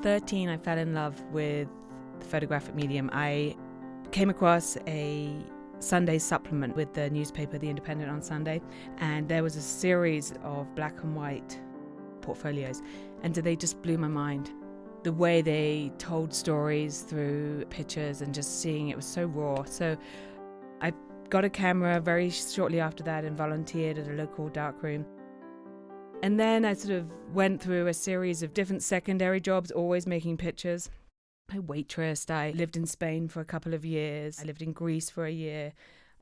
13, I fell in love with the photographic medium. I came across a Sunday supplement with the newspaper The Independent on Sunday, and there was a series of black and white portfolios, and they just blew my mind. The way they told stories through pictures and just seeing it was so raw. So I got a camera very shortly after that and volunteered at a local darkroom. And then I sort of went through a series of different secondary jobs, always making pictures. I waitressed, I lived in Spain for a couple of years, I lived in Greece for a year,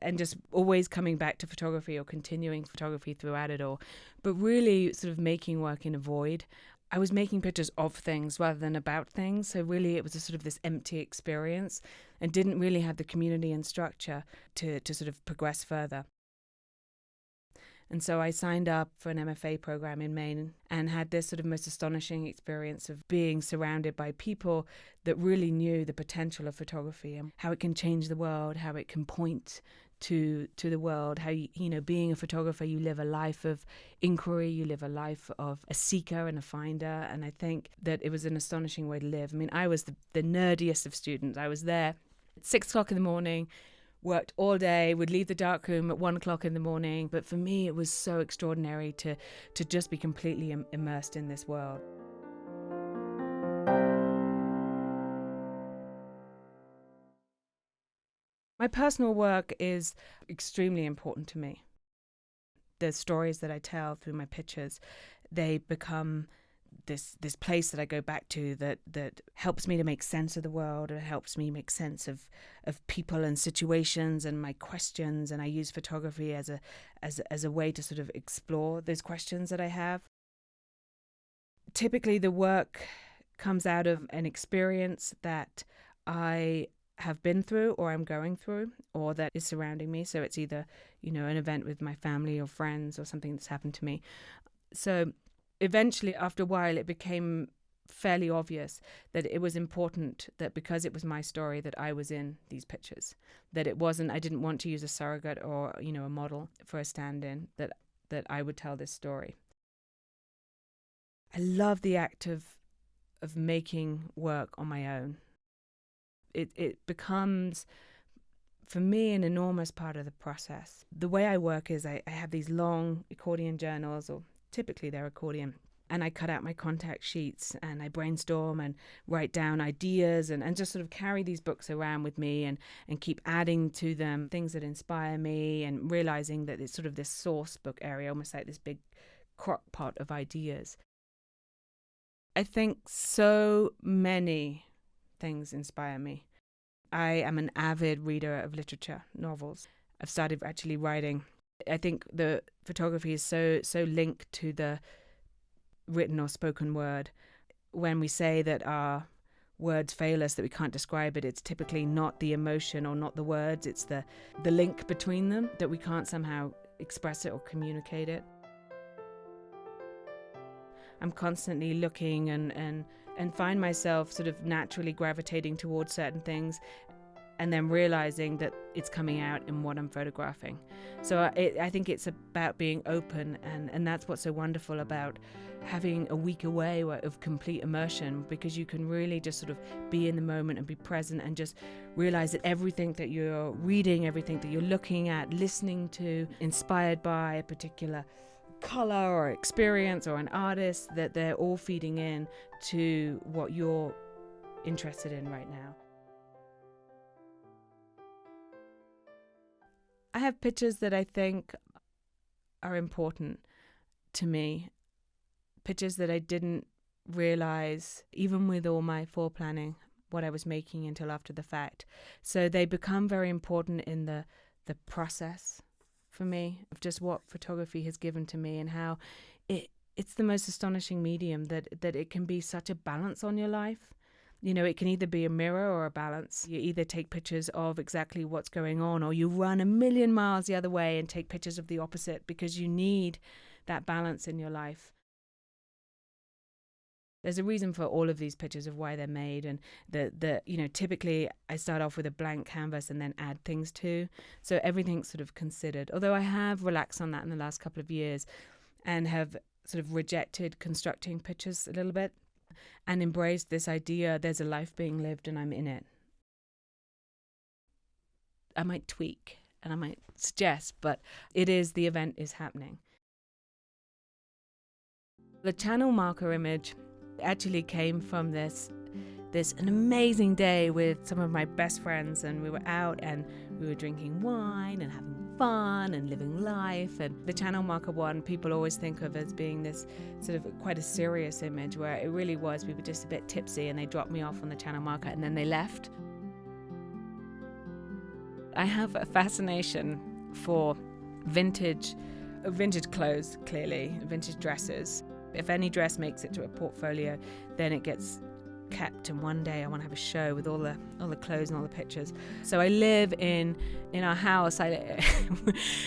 and just always coming back to photography or continuing photography throughout it all. But really sort of making work in a void. I was making pictures of things rather than about things, so really it was a sort of this empty experience and didn't really have the community and structure to sort of progress further. And so I signed up for an MFA program in Maine and had this sort of most astonishing experience of being surrounded by people that really knew the potential of photography and how it can change the world, how it can point to the world, how, being a photographer, you live a life of inquiry, you live a life of a seeker and a finder. And I think that it was an astonishing way to live. I mean, I was the nerdiest of students. I was there at 6 o'clock in the morning, worked all day, would leave the darkroom at 1 o'clock in the morning. But for me, it was so extraordinary to just be completely immersed in this world. My personal work is extremely important to me. The stories that I tell through my pictures, they become this place that I go back to that helps me to make sense of the world. It helps me make sense of people and situations and my questions. And I use photography as a way to sort of explore those questions that I have. Typically, the work comes out of an experience that I have been through or I'm going through or that is surrounding me. So it's either, an event with my family or friends or something that's happened to me. So eventually, after a while, it became fairly obvious that it was important that because it was my story that I was in these pictures, that I didn't want to use a surrogate or, a model for a stand-in, that I would tell this story. I love the act of making work on my own. It becomes, for me, an enormous part of the process. The way I work is I have these long accordion journals, or typically they're accordion, and I cut out my contact sheets and I brainstorm and write down ideas and just sort of carry these books around with me and keep adding to them things that inspire me and realizing that it's sort of this source book area, almost like this big crock pot of ideas. I think so many things inspire me. I am an avid reader of literature, novels. I've started actually writing. I think the photography is so linked to the written or spoken word. When we say that our words fail us, that we can't describe it, it's typically not the emotion or not the words, it's the link between them, that we can't somehow express it or communicate it. I'm constantly looking and find myself sort of naturally gravitating towards certain things and then realizing that it's coming out in what I'm photographing. So I think it's about being open, and that's what's so wonderful about having a week away of complete immersion, because you can really just sort of be in the moment and be present and just realize that everything that you're reading, everything that you're looking at, listening to, inspired by a particular color or experience or an artist, that they're all feeding in to what you're interested in right now. I have pictures that I think are important to me, pictures that I didn't realize, even with all my foreplanning, what I was making until after the fact. So they become very important in the process for me of just what photography has given to me and how it's the most astonishing medium that it can be such a balance on your life. It can either be a mirror or a balance. You either take pictures of exactly what's going on, or you run 1,000,000 miles the other way and take pictures of the opposite, because you need that balance in your life. There's a reason for all of these pictures of why they're made, and typically I start off with a blank canvas and then add things to. So everything's sort of considered. Although I have relaxed on that in the last couple of years and have sort of rejected constructing pictures a little bit. and embraced this idea there's a life being lived and I'm in it. I might tweak and I might suggest, but the event is happening. The channel marker image actually came from an amazing day with some of my best friends, and we were out and we were drinking wine and having fun and living life. And the channel marker one, people always think of as being this sort of quite a serious image, where it really was, we were just a bit tipsy and they dropped me off on the channel marker and then they left. I have a fascination for vintage clothes, clearly, vintage dresses. If any dress makes it to a portfolio, then it gets kept, and one day I want to have a show with all the clothes and all the pictures. So I live in our house.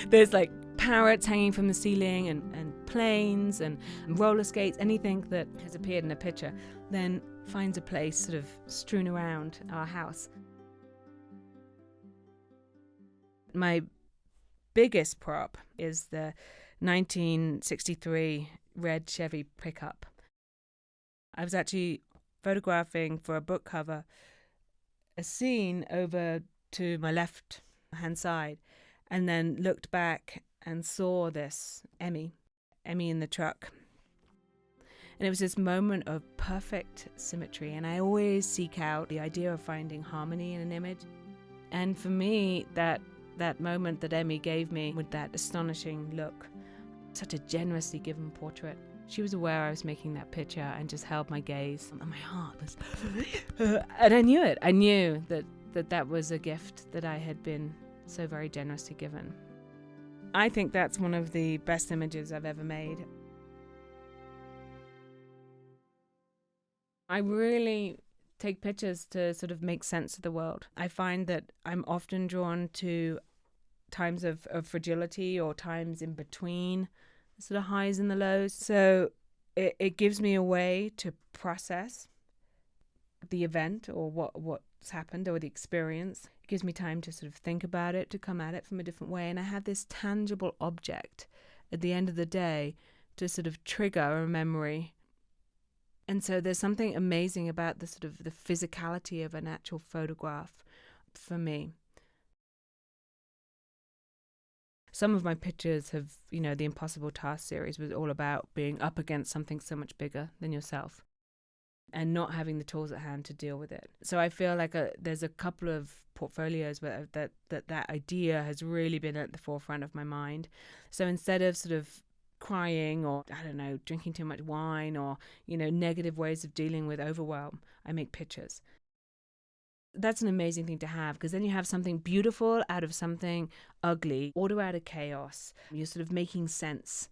There's like parrots hanging from the ceiling and planes and roller skates. Anything that has appeared in a picture then finds a place sort of strewn around our house. My biggest prop is the 1963 red Chevy pickup. I was actually photographing for a book cover a scene over to my left hand side, and then looked back and saw this Emmy in the truck. And it was this moment of perfect symmetry, and I always seek out the idea of finding harmony in an image. And for me, that moment that Emmy gave me with that astonishing look, such a generously given portrait. She was aware I was making that picture and just held my gaze, and my heart was and I knew it. I knew that was a gift that I had been so very generously given. I think that's one of the best images I've ever made. I really take pictures to sort of make sense of the world. I find that I'm often drawn to times of fragility, or times in between the sort of highs and the lows. So it gives me a way to process the event or what's happened or the experience. It gives me time to sort of think about it, to come at it from a different way. And I have this tangible object at the end of the day to sort of trigger a memory. And so there's something amazing about the sort of the physicality of an actual photograph for me. Some of my pictures have, the Impossible Task series was all about being up against something so much bigger than yourself and not having the tools at hand to deal with it. So I feel like there's a couple of portfolios where that idea has really been at the forefront of my mind. So instead of sort of crying or, drinking too much wine or, negative ways of dealing with overwhelm, I make pictures. That's an amazing thing to have, because then you have something beautiful out of something ugly, order out of chaos. You're sort of making sense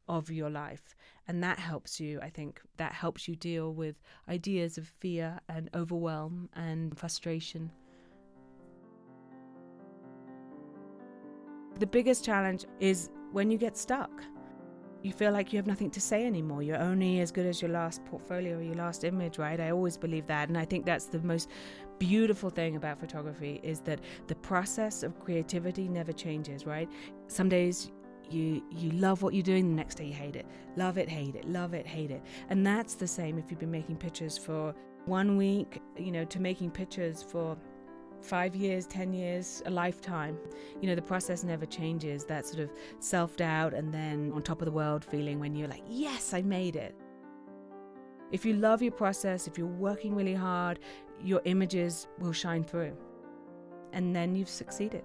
of your life. And that helps you, I think, deal with ideas of fear and overwhelm and frustration. The biggest challenge is when you get stuck. You feel like you have nothing to say anymore. You're only as good as your last portfolio or your last image, right? I always believe that. And I think that's the most beautiful thing about photography, is that the process of creativity never changes, right? Some days you love what you're doing, the next day you hate it. Love it, hate it, love it, hate it. And that's the same if you've been making pictures for 1 week, to making pictures for 5 years, 10 years, a lifetime. The process never changes. That sort of self-doubt and then on top of the world feeling when you're like, yes, I made it. If you love your process, if you're working really hard, your images will shine through. And then you've succeeded.